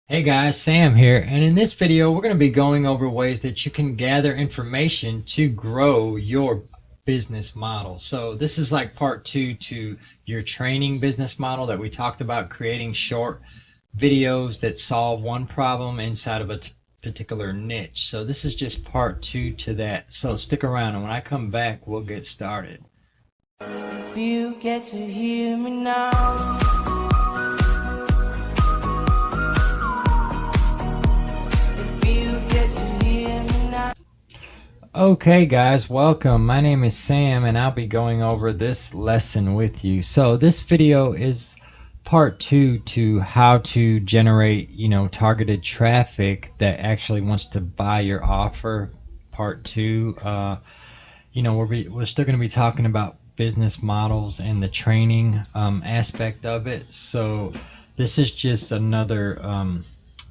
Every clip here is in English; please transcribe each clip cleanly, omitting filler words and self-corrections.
Hey guys, Sam here, and in this video we're going to be going over ways that you can gather information to grow your business model. So this is like part two to your training business model that we talked about, creating short videos that solve one problem inside of a particular niche. So this is just part two to that. So stick around, and when I come back we'll get started. If you get to hear me now. Okay guys, welcome. My name is Sam and I'll be going over this lesson with you. So this video is part two to how to generate, targeted traffic that actually wants to buy your offer. Part two, we're still going to be talking about business models and the training aspect of it. So this is just another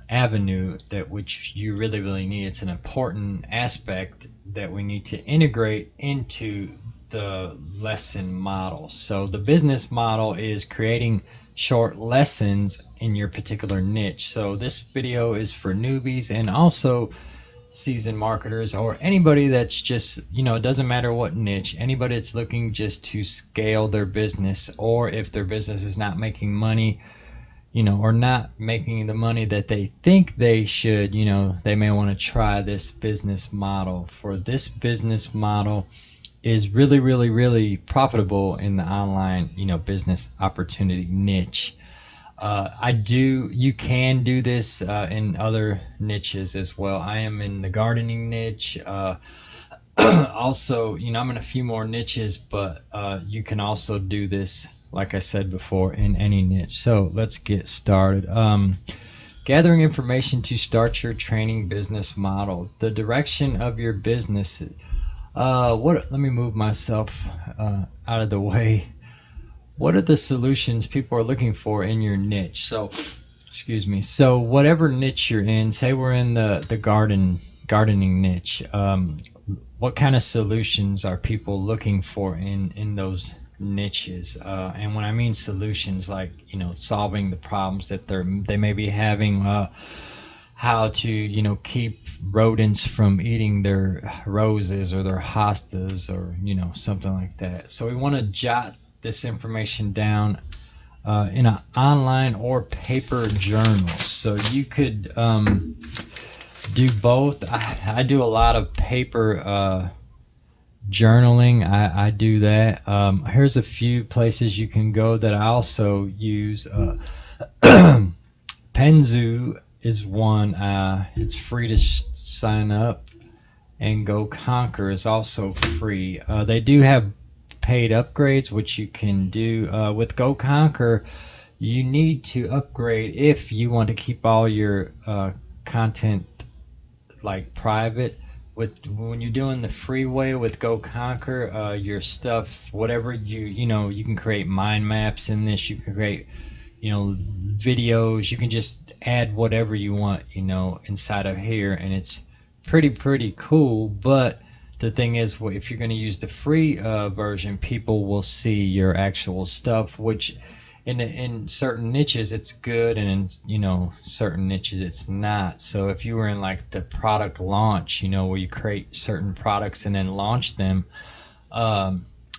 avenue that which you really need. It's an important aspect that we need to integrate into the lesson model. So the business model is creating short lessons in your particular niche. So this video is for newbies and also seasoned marketers, or anybody that's just, it doesn't matter what niche, anybody that's looking just to scale their business, or if their business is not making money, or not making the money that they think they should, they may want to try this business model. For this business model is really profitable in the online, business opportunity niche. You can do this in other niches as well. I am in the gardening niche. Also, I'm in a few more niches, but you can also do this, like I said before, in any niche. So let's get started. Gathering information to start your training business model. The direction of your business. Let me move myself out of the way. What are the solutions people are looking for in your niche? So, excuse me. So whatever niche you're in, say we're in the gardening niche. What kind of solutions are people looking for in those niches? And when I mean solutions, like solving the problems that they may be having, how to keep rodents from eating their roses or their hostas, or something like that. So we want to jot this information down in an online or paper journal. So you could do both. I do a lot of paper journaling. I do that. Here's a few places you can go that I also use. Penzu is one. It's free to sign up, and Go Conquer is also free. They do have paid upgrades, which you can do. With Go Conquer, you need to upgrade if you want to keep all your content like private. When you're doing the free way with Go Conquer, your stuff, whatever you can create mind maps in this. You can create videos. You can just add whatever you want inside of here, and it's pretty cool. But the thing is, if you're going to use the free version, people will see your actual stuff, which in certain niches it's good, and in certain niches it's not. So if you were in like the product launch, where you create certain products and then launch them,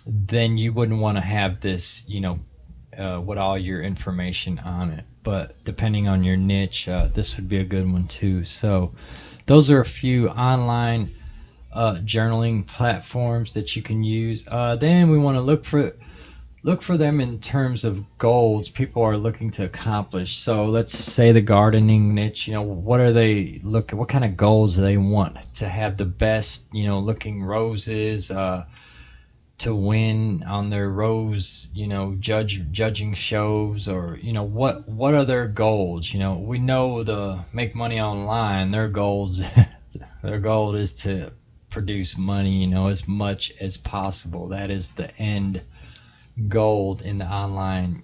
then you wouldn't want to have this with all your information on it. But depending on your niche, this would be a good one too. So those are a few online journaling platforms that you can use. Then we want to look for them in terms of goals people are looking to accomplish. So let's say the gardening niche, what kind of goals do they want? To have the best looking roses, to win on their rose judging shows, or what are their goals? We know the make money online, their goals their goal is to produce money as much as possible. That is the end goal in the online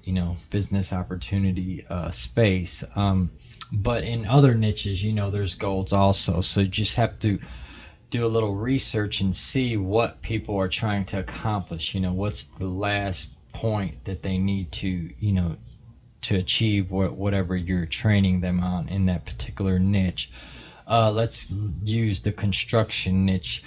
business opportunity space. But in other niches, there's goals also. So you just have to do a little research and see what people are trying to accomplish. What's the last point that they need to to achieve whatever you're training them on in that particular niche. Let's use the construction niche.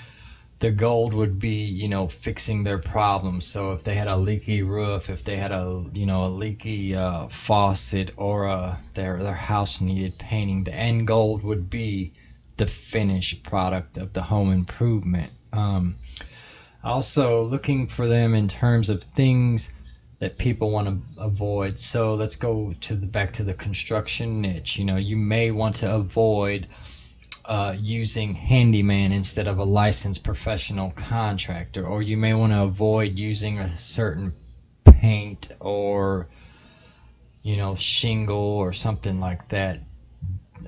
The goal would be, fixing their problems. So if they had a leaky roof, if they had a leaky faucet, or their house needed painting, the end goal would be the finished product of the home improvement. Also looking for them in terms of things that people want to avoid. So let's go back to the construction niche. You may want to avoid using handyman instead of a licensed professional contractor, or you may want to avoid using a certain paint or shingle or something like that,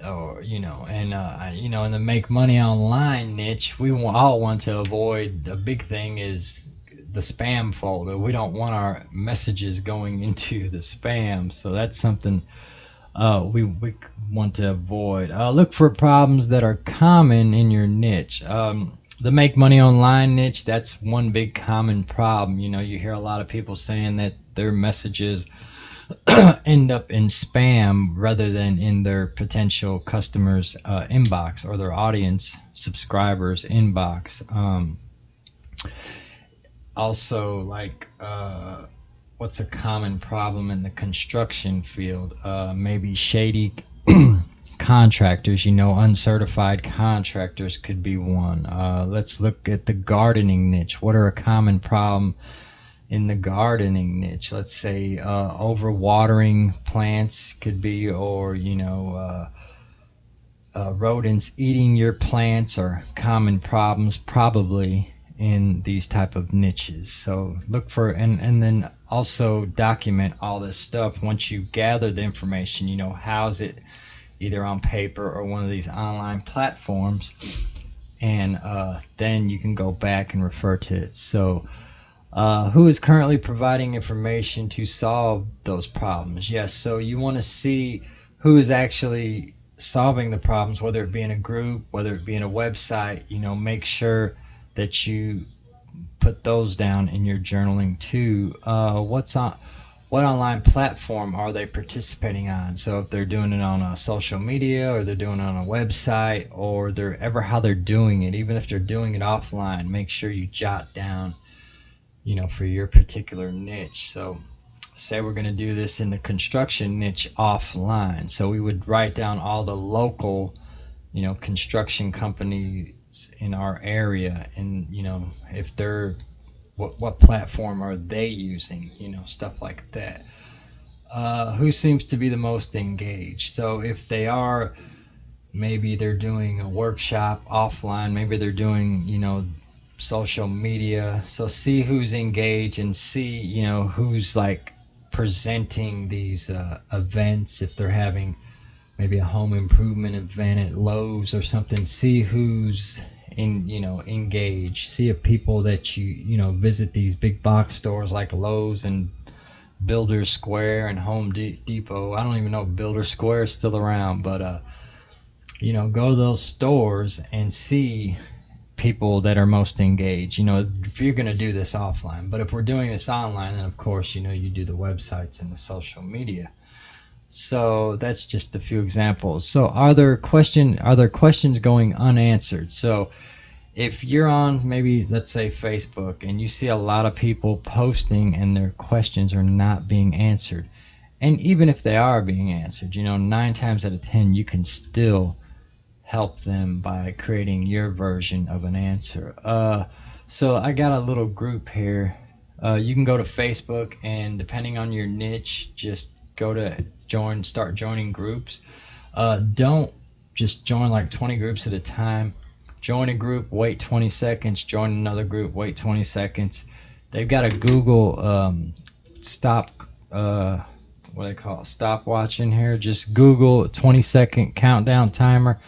or in the make money online niche, we all want to avoid. The big thing is the spam folder. We don't want our messages going into the spam, so that's something we want to avoid. Look for problems that are common in your niche. The make money online niche, that's one big common problem. You hear a lot of people saying that their messages end up in spam rather than in their potential customers' inbox, or their audience subscribers' inbox. Also, like, what's a common problem in the construction field? Maybe shady contractors, uncertified contractors could be one. Let's look at the gardening niche. What are a common problem in the gardening niche? Let's say overwatering plants could be, or rodents eating your plants are common problems probably in these type of niches. So look for, and then also document all this stuff. Once you gather the information, house it either on paper or one of these online platforms, and then you can go back and refer to it. So who is currently providing information to solve those problems? Yes, so you want to see who is actually solving the problems, whether it be in a group, whether it be in a website. Make sure that you put those down in your journaling too. What online platform are they participating on? So if they're doing it on a social media, or they're doing it on a website, or how they're doing it, even if they're doing it offline, make sure you jot down, for your particular niche. So say we're going to do this in the construction niche offline. So we would write down all the local, construction companies in our area, and if they're what platform are they using, stuff like that. Who seems to be the most engaged? So if they are, maybe they're doing a workshop offline, maybe they're doing social media. So see who's engaged, and see who's like presenting these events. If they're having maybe a home improvement event at Lowe's or something, see who's engaged. See if people that you visit these big box stores like Lowe's and Builder Square and Home Depot. I don't even know if Builder Square is still around, but go to those stores and see people that are most engaged. If you're going to do this offline, but if we're doing this online, then of course you do the websites and the social media. So that's just a few examples. So are there questions going unanswered? So if you're on, maybe let's say Facebook, and you see a lot of people posting and their questions are not being answered, and even if they are being answered, 9 times out of 10 you can still help them by creating your version of an answer. So I got a little group here. You can go to Facebook, and depending on your niche, just go to start joining groups. Don't just join like 20 groups at a time. Join a group, wait 20 seconds, join another group, wait 20 seconds. They've got a Google stopwatch in here. Just Google 20-second countdown timer,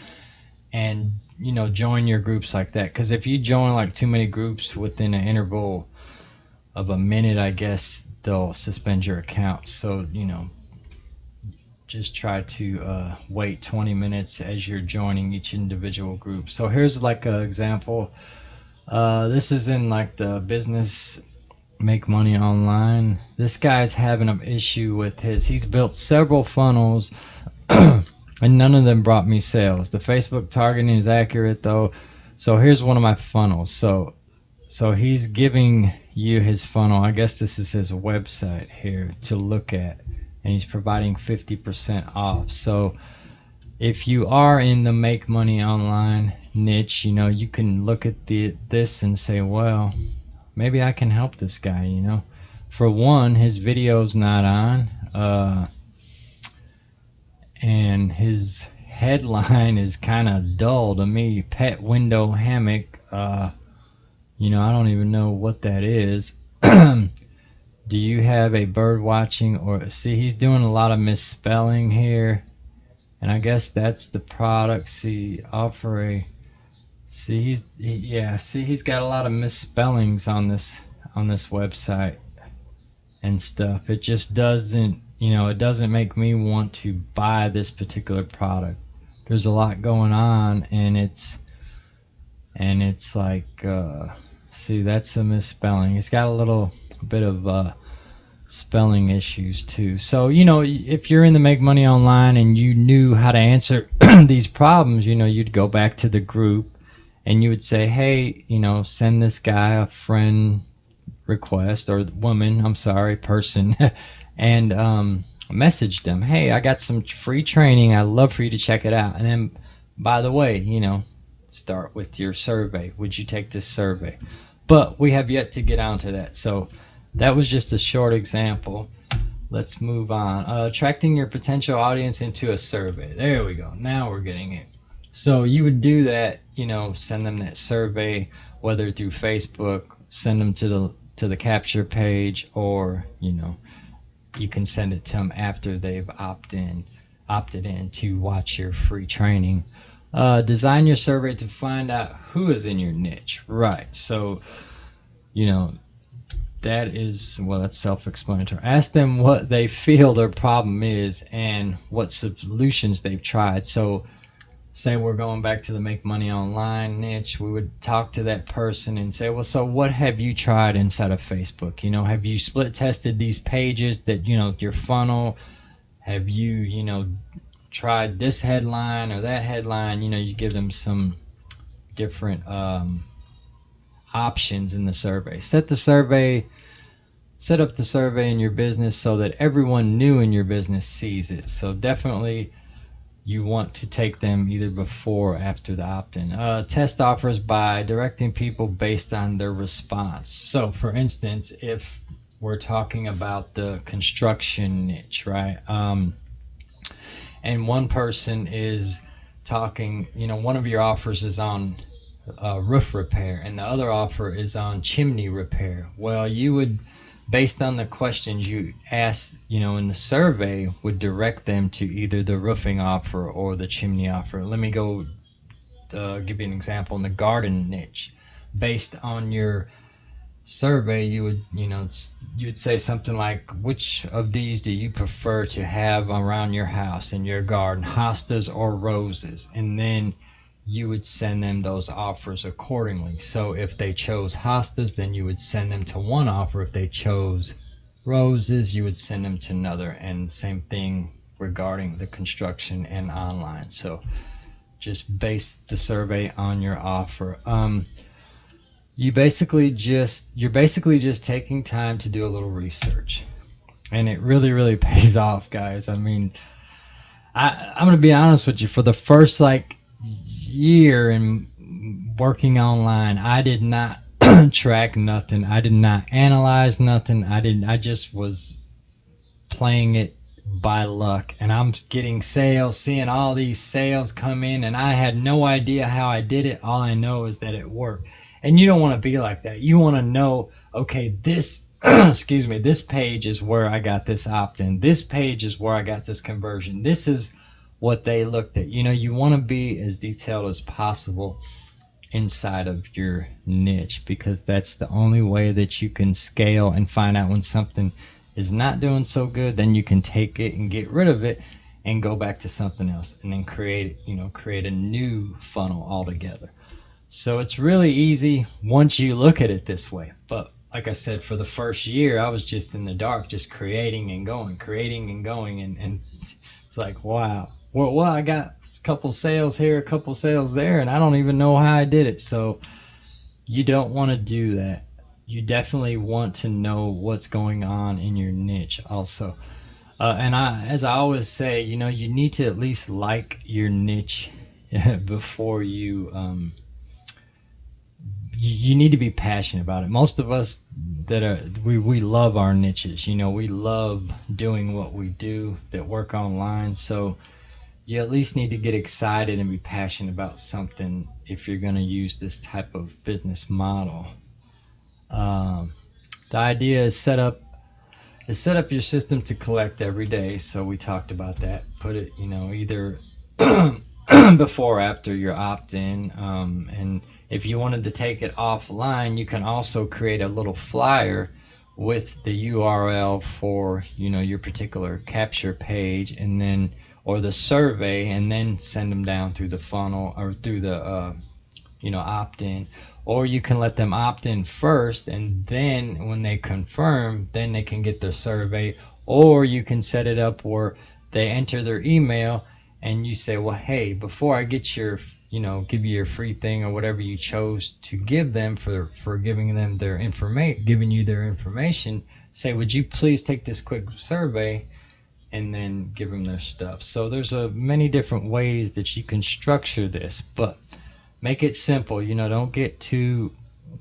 and join your groups like that. Because if you join like too many groups within an interval of a minute, I guess they'll suspend your account. So just try to wait 20 minutes as you're joining each individual group. So here's like an example. This is in like the business make money online. This guy's having an issue with he's built several funnels and none of them brought me sales. The Facebook targeting is accurate though. So here's one of my funnels. So he's giving you his funnel. I guess this is his website here to look at, and he's providing 50% off. So if you are in the make money online niche, you know, you can look at this and say, well, maybe I can help this guy, you know. For one, his video's not on, and his headline is kind of dull to me. Pet window hammock. You know, I don't even know what that is. Do you have a bird watching? Or see, he's doing a lot of misspelling here, and I guess that's the product. See, offer a. See, he's got a lot of misspellings on this website and stuff. It just doesn't, you know, it doesn't make me want to buy this particular product. There's a lot going on, and it's like, see, that's a misspelling. It's got a little bit of spelling issues too. So, you know, if you're in the Make Money Online and you knew how to answer these problems, you know, you'd go back to the group and you would say, hey, you know, send this guy a friend request, or woman, I'm sorry, person, and message them, hey, I got some free training, I'd love for you to check it out. And then, by the way, you know, start with your survey. Would you take this survey? But we have yet to get onto that. So that was just a short example. Let's move on. Attracting your potential audience into a survey. There we go. Now we're getting it. So you would do that, you know, send them that survey, whether through Facebook, send them to the capture page, or, you know, you can send it to them after they've opted in to watch your free training. Design your survey to find out who is in your niche. Right. So, you know, that is, well, that's self-explanatory. Ask them what they feel their problem is and what solutions they've tried. So say we're going back to the Make Money Online niche, we would talk to that person and say, well, so what have you tried inside of Facebook? You know, have you split tested these pages that, you know, your funnel? Have you, you know, tried this headline or that headline? You know, you give them some different options in the survey. Set up the survey in your business so that everyone new in your business sees it. So definitely you want to take them either before or after the opt-in. Test offers by directing people based on their response. So for instance, if we're talking about the construction niche, right? And one person is talking, you know, one of your offers is on roof repair and the other offer is on chimney repair. Well, you would, based on the questions you asked, you know, in the survey, would direct them to either the roofing offer or the chimney offer. Let me go give you an example in the garden niche. Based on your survey, you would, you know, you'd say something like, which of these do you prefer to have around your house in your garden, hostas or roses? And then you would send them those offers accordingly. So if they chose hostas, then you would send them to one offer. If they chose roses, you would send them to another. And same thing regarding the construction and online. So just base the survey on your offer. You're basically just taking time to do a little research, and it really pays off, guys. I mean, I'm gonna be honest with you. For the first like year in working online, I did not track nothing. I did not analyze nothing. I just was playing it by luck, and I'm getting sales, seeing all these sales come in, and I had no idea how I did it. All I know is that it worked. And you don't want to be like that. You want to know, okay, this excuse me, this page is where I got this opt-in. This page is where I got this conversion. This is what they looked at. You know, you want to be as detailed as possible inside of your niche, because that's the only way that you can scale and find out when something is not doing so good. Then you can take it and get rid of it and go back to something else, and then create a new funnel altogether. So it's really easy once you look at it this way. But like I said, for the first year, I was just in the dark, just creating and going, and it's like, wow. Well, I got a couple sales here, a couple sales there, and I don't even know how I did it. So you don't want to do that. You definitely want to know what's going on in your niche also. As I always say, you know, you need to at least like your niche before you need to be passionate about it. Most of us we love our niches. You know, we love doing what we do that work online. So you at least need to get excited and be passionate about something if you're going to use this type of business model. The idea is set up your system to collect every day. So we talked about that. Put it, you know, either before or after your opt-in, and if you wanted to take it offline, you can also create a little flyer with the URL for, you know, your particular capture page, and then, or the survey, and then send them down through the funnel or through the you know, opt-in. Or you can let them opt in first, and then when they confirm, then they can get their survey. Or you can set it up where they enter their email and you say, well, hey, before I get your, you know, give you your free thing or whatever you chose to give them for giving them their giving you their information, say, would you please take this quick survey, and then give them their stuff. So there's many different ways that you can structure this, but make it simple. You know, don't get too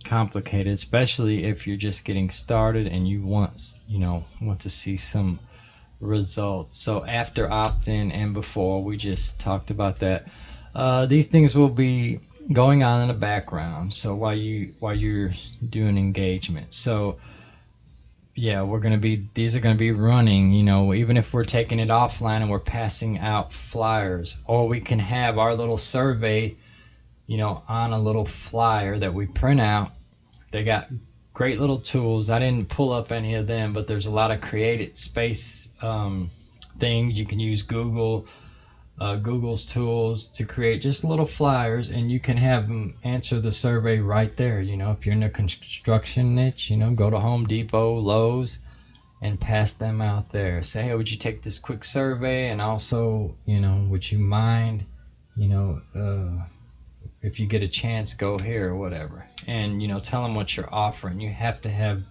complicated, especially if you're just getting started and you want to see some results. So after opt-in and before, we just talked about that. These things will be going on in the background, so while you're doing engagement. So yeah, these are gonna be running, you know, even if we're taking it offline and we're passing out flyers, or we can have our little survey, you know, on a little flyer that we print out. They got great little tools. I didn't pull up any of them, but there's a lot of created space things. You can use Google's tools to create just little flyers, and you can have them answer the survey right there. You know, if you're in a construction niche, you know, go to Home Depot, Lowe's, and pass them out there. Say, hey, would you take this quick survey, and also, you know, would you mind, you know, if you get a chance, go here or whatever. And, you know, tell them what you're offering. You have to have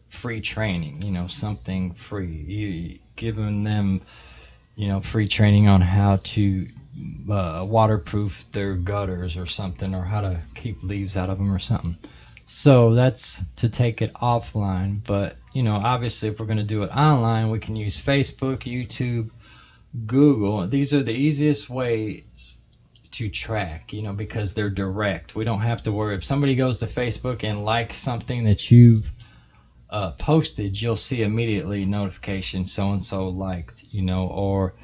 free training, you know, something free. You giving them, you know, free training on how to waterproof their gutters or something, or how to keep leaves out of them or something. So that's to take it offline. But, you know, obviously if we're going to do it online, we can use Facebook, YouTube, Google. These are the easiest ways to track, you know, because they're direct. We don't have to worry. If somebody goes to Facebook and likes something that you've posted, you'll see immediately notification, so and so liked, you know. Or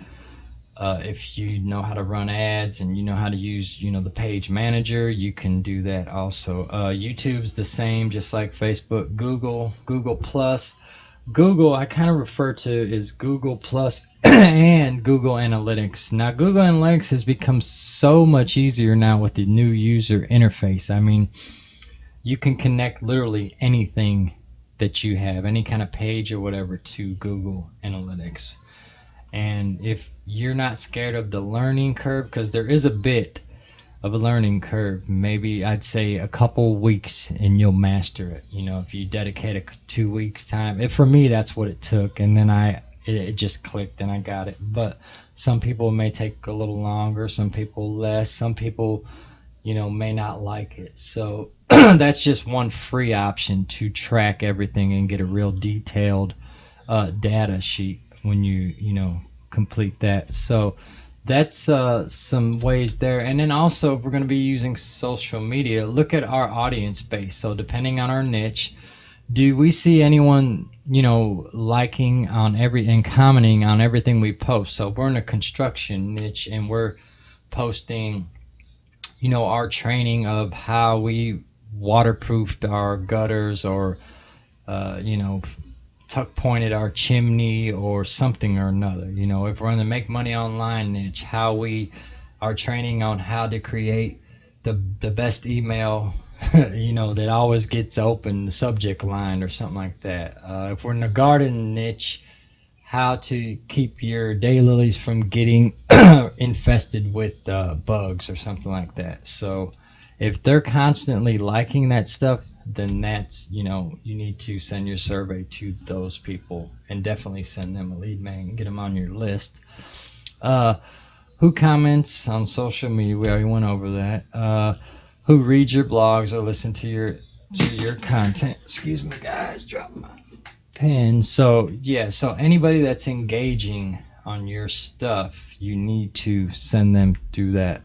if you know how to run ads and you know how to use, you know, the page manager, you can do that also. YouTube's the same, just like Facebook. Google Plus. Google I kind of refer to as Google Plus and Google Analytics. Now, Google Analytics has become so much easier now with the new user interface. I mean, you can connect literally anything that you have, any kind of page or whatever, to Google Analytics. And if you're not scared of the learning curve, because there is a bit of a learning curve, maybe I'd say a couple weeks and you'll master it. You know, if you dedicate 2 weeks time. For me, that's what it took, and then it just clicked and I got it. But some people may take a little longer, some people less, some people, you know, may not like it. So that's just one free option to track everything and get a real detailed data sheet when you know, complete that. So that's some ways there. And then also, if we're going to be using social media, look at our audience base. So depending on our niche, do we see anyone, you know, liking on and commenting on everything we post? So if we're in a construction niche and we're posting, you know, our training of how we waterproofed our gutters, or you know, tuck pointed our chimney or something or another. You know, if we're in the make money online niche, how we are training on how to create the best email, that always gets open, the subject line or something like that. If we're in the garden niche, how to keep your daylilies from getting infested with bugs or something like that. So if they're constantly liking that stuff, then that's, you need to send your survey to those people, and definitely send them a lead magnet and get them on your list. Who comments on social media? We already went over that. Who reads your blogs or listen to your content? Excuse me, guys, drop my pen. So yeah, so anybody that's engaging on your stuff, you need to send them through that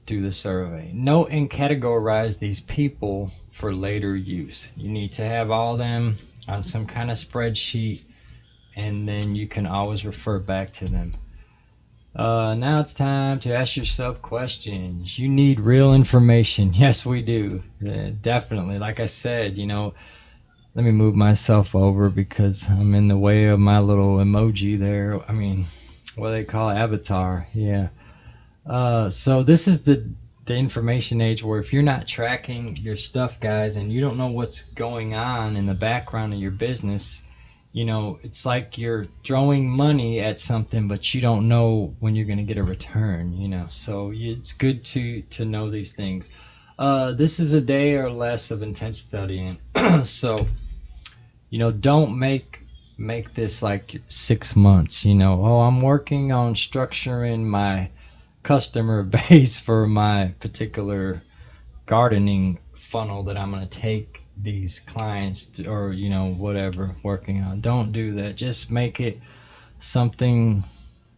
do the survey. Note and categorize these people for later use. You need to have all of them on some kind of spreadsheet, and then you can always refer back to them. Now it's time to ask yourself questions. You need real information. Yes, we do. Definitely. Like I said, let me move myself over because I'm in the way of my little emoji there. I mean, what do they call it? Avatar. Yeah. So this is the information age, where if you're not tracking your stuff, guys, and you don't know what's going on in the background of your business, it's like you're throwing money at something, but you don't know when you're going to get a return, so it's good to know these things. This is a day or less of intense studying. So, don't make this like 6 months, I'm working on structuring my customer base for my particular gardening funnel that I'm going to take these clients to, or whatever, working on. Don't do that. Just make it something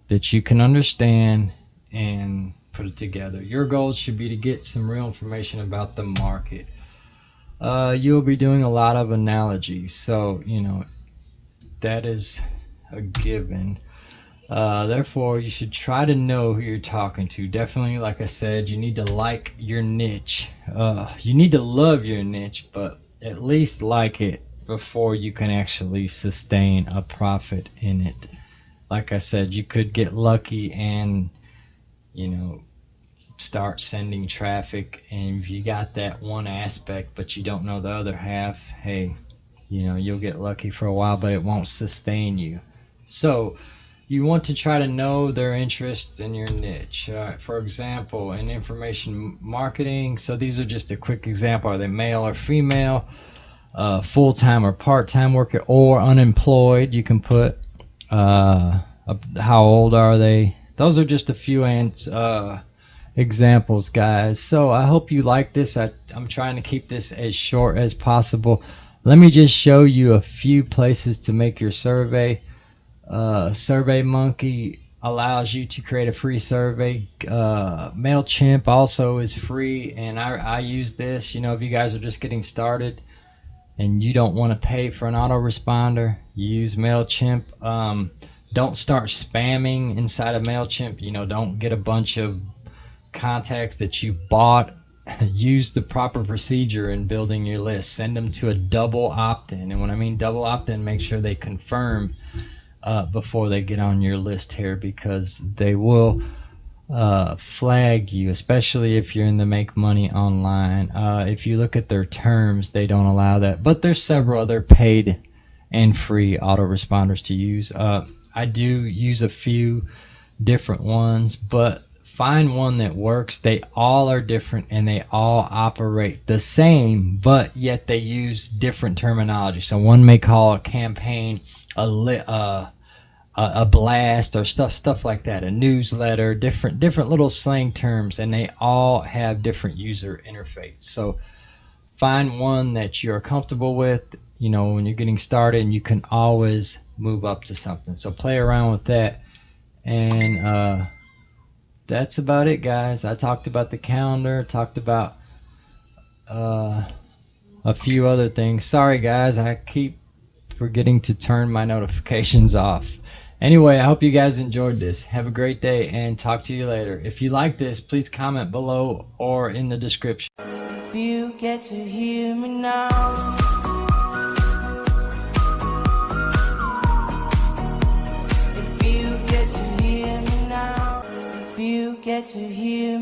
that you can understand and put it together. Your goal should be to get some real information about the market. You'll be doing a lot of analogies, so that is a given. Therefore, you should try to know who you're talking to. Definitely, like I said, you need to like your niche. You need to love your niche, but at least like it before you can actually sustain a profit in it. Like I said, you could get lucky and, start sending traffic, and if you got that one aspect but you don't know the other half, hey, you'll get lucky for a while, but it won't sustain you. So you want to try to know their interests in your niche. For example, in information marketing, so these are just a quick example. Are they male or female, full-time or part-time worker, or unemployed? You can put how old are they. Those are just a few examples, guys. So I hope you like this. I'm trying to keep this as short as possible. Let me just show you a few places to make your survey. SurveyMonkey allows you to create a free survey. MailChimp also is free, and I use this. If you guys are just getting started and you don't want to pay for an autoresponder, you use MailChimp. Don't start spamming inside of MailChimp. Don't get a bunch of contacts that you bought. Use the proper procedure in building your list. Send them to a double opt-in, and when I mean double opt-in, make sure they confirm before they get on your list here, because they will flag you, especially if you're in the make money online. If you look at their terms, they don't allow that, but there's several other paid and free autoresponders to use. I do use a few different ones, but find one that works. They all are different and they all operate the same, but yet they use different terminology. So one may call a campaign a blast or stuff like that, a newsletter, different little slang terms, and they all have different user interface. So find one that you're comfortable with, when you're getting started, and you can always move up to something. So play around with that, and that's about it, guys. I talked about the calendar, talked about a few other things. Sorry, guys, I keep forgetting to turn my notifications off. Anyway, I hope you guys enjoyed this. Have a great day, and talk to you later. If you like this, please comment below or in the description. If you get to hear me now, if you get to hear me now, if you get to hear